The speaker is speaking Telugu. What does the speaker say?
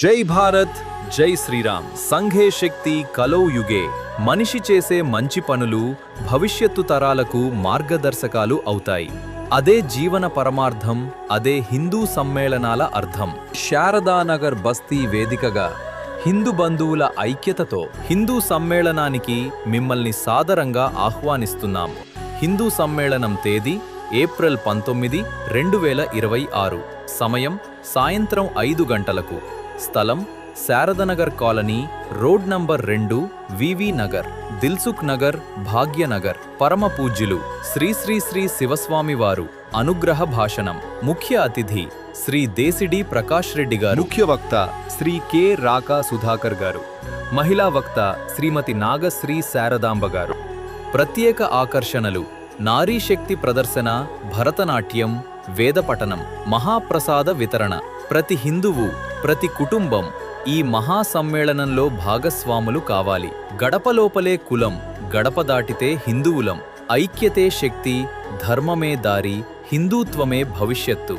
జై భారత్ జై శ్రీరామ్ సంఘే శక్తి కలో యుగే మనిషి చేసే మంచి పనులు భవిష్యత్తు తరాలకు మార్గదర్శకాలు అవుతాయి. అదే జీవన పరమార్థం, అదే హిందూ సమ్మేళనాల అర్థం. శారదానగర్ బస్తీ వేదికగా హిందూ బంధువుల ఐక్యతతో హిందూ సమ్మేళనానికి మిమ్మల్ని సాదరంగా ఆహ్వానిస్తున్నాం. హిందూ సమ్మేళనం తేదీ ఏప్రిల్ 19, 2026. సమయం సాయంత్రం 5 గంటలకు. స్థలం శారదానగర్ కాలనీ, రోడ్ నంబర్ 2, వివి నగర్, దిల్సుఖ్ నగర్, భాగ్యనగర్. పరమ పూజ్యులు శ్రీ శ్రీ శ్రీ శివస్వామి వారు అనుగ్రహ భాషణం. ముఖ్య అతిథి శ్రీ దేశిడి ప్రకాష్ రెడ్డి గారు. ముఖ్య వక్త శ్రీ కె రాకా సుధాకర్ గారు. మహిళా వక్త శ్రీమతి నాగశ్రీ శారదాంబ గారు. ప్రత్యేక ఆకర్షణలు నారీ శక్తి ప్రదర్శన, భరతనాట్యం, వేదపఠనం, మహాప్రసాద వితరణ. ప్రతి హిందువు, ప్రతి కుటుంబం ఈ మహాసమ్మేళనంలో భాగస్వాములు కావాలి. గడపలోపలే కులం, గడప దాటితే హిందువులం. ఐక్యతే శక్తి, ధర్మమే దారి, హిందూత్వమే భవిష్యత్తు.